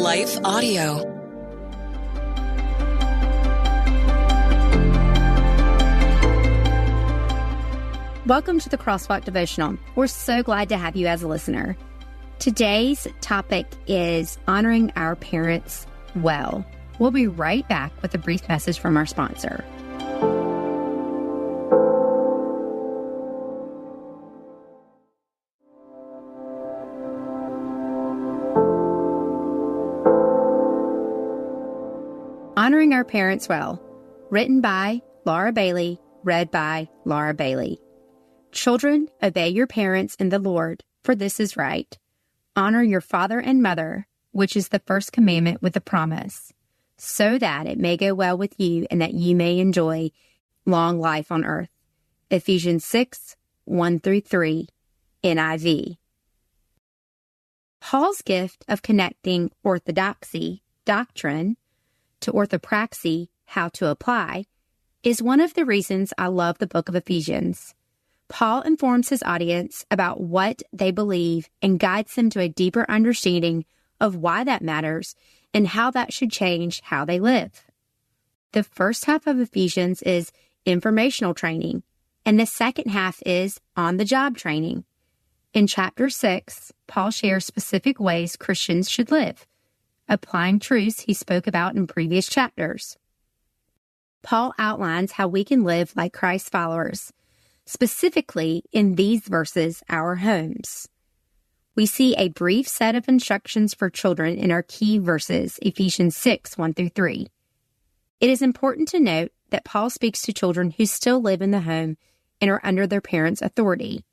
Life Audio. Welcome to the Crosswalk Devotional. We're so glad to have you as a listener. Today's topic is honoring our parents well. We'll be right back with a brief message from our sponsor. Honoring Our Parents Well, written by Laura Bailey, read by Laura Bailey. Children, obey your parents in the Lord, for this is right. Honor your father and mother, which is the first commandment with a promise, so that it may go well with you and that you may enjoy long life on earth. Ephesians 6, 1-3, NIV. Paul's gift of connecting orthodoxy, doctrine, to orthopraxy, how to apply, is one of the reasons I love the book of Ephesians. Paul informs his audience about what they believe and guides them to a deeper understanding of why that matters and how that should change how they live. The first half of Ephesians is informational training, and the second half is on-the-job training. In chapter 6, Paul shares specific ways Christians should live, applying truths he spoke about in previous chapters. Paul outlines how we can live like Christ's followers, specifically in these verses, our homes. We see a brief set of instructions for children in our key verses, Ephesians 6, 1-3. It is important to note that Paul speaks to children who still live in the home and are under their parents' authority.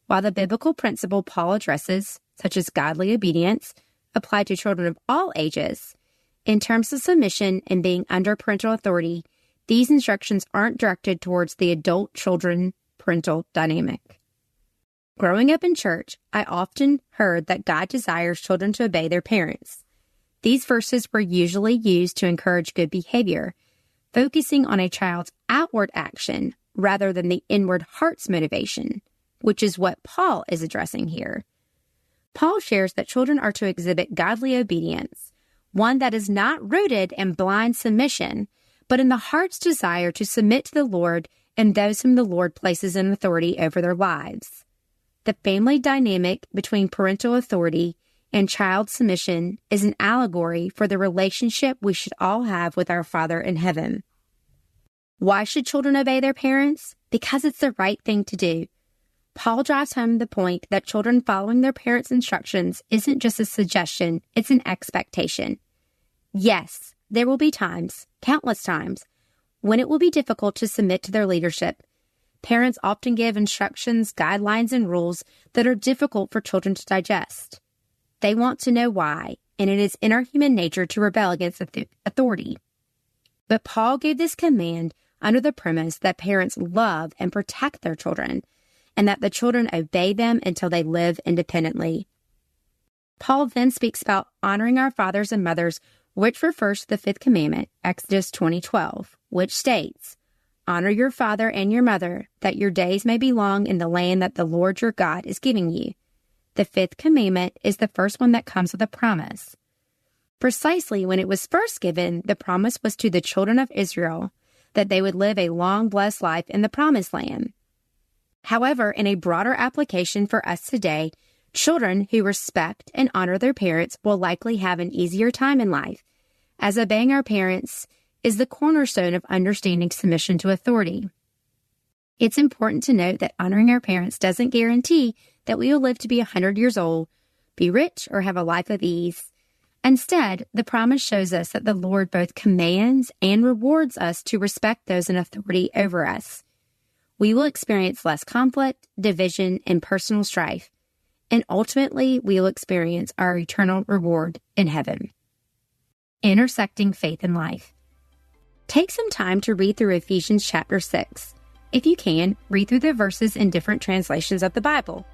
While the biblical principle Paul addresses, such as godly obedience, apply to children of all ages, in terms of submission and being under parental authority, these instructions aren't directed towards the adult-children-parental dynamic. Growing up in church, I often heard that God desires children to obey their parents. These verses were usually used to encourage good behavior, focusing on a child's outward action rather than the inward heart's motivation, which is what Paul is addressing here. Paul shares that children are to exhibit godly obedience, one that is not rooted in blind submission, but in the heart's desire to submit to the Lord and those whom the Lord places in authority over their lives. The family dynamic between parental authority and child submission is an allegory for the relationship we should all have with our Father in heaven. Why should children obey their parents? Because it's the right thing to do. Paul drives home the point that children following their parents' instructions isn't just a suggestion, it's an expectation. Yes, there will be times, countless times, when it will be difficult to submit to their leadership. Parents often give instructions, guidelines, and rules that are difficult for children to digest. They want to know why, and it is in our human nature to rebel against authority. But Paul gave this command under the premise that parents love and protect their children, and that the children obey them until they live independently. Paul then speaks about honoring our fathers and mothers, which refers to the fifth commandment, Exodus 20:12, which states, "Honor your father and your mother, that your days may be long in the land that the Lord your God is giving you." The fifth commandment is the first one that comes with a promise. Precisely when it was first given, the promise was to the children of Israel that they would live a long, blessed life in the promised land. However, in a broader application for us today, children who respect and honor their parents will likely have an easier time in life, as obeying our parents is the cornerstone of understanding submission to authority. It's important to note that honoring our parents doesn't guarantee that we will live to be 100 years old, be rich, or have a life of ease. Instead, the promise shows us that the Lord both commands and rewards us to respect those in authority over us. We will experience less conflict, division, and personal strife, and ultimately we will experience our eternal reward in heaven. Intersecting faith and life. Take some time to read through Ephesians chapter 6. If you can, read through the verses in different translations of the Bible.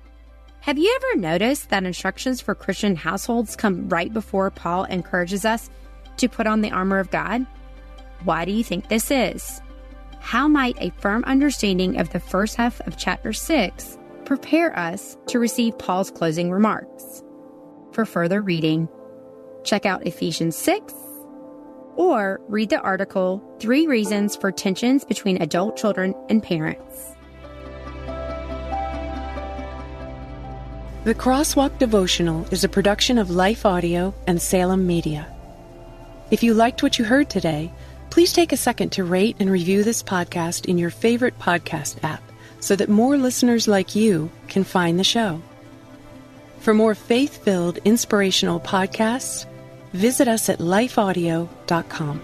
Have you ever noticed that instructions for Christian households come right before Paul encourages us to put on the armor of God? Why do you think this is? How might a firm understanding of the first half of chapter 6 prepare us to receive Paul's closing remarks? For further reading, Check out Ephesians 6, or read the article, 3 Reasons for Tensions Between Adult Children and Parents. The Crosswalk Devotional is a production of Life Audio and Salem Media. If you liked what you heard today, please take a second to rate and review this podcast in your favorite podcast app so that more listeners like you can find the show. For more faith-filled, inspirational podcasts, visit us at lifeaudio.com.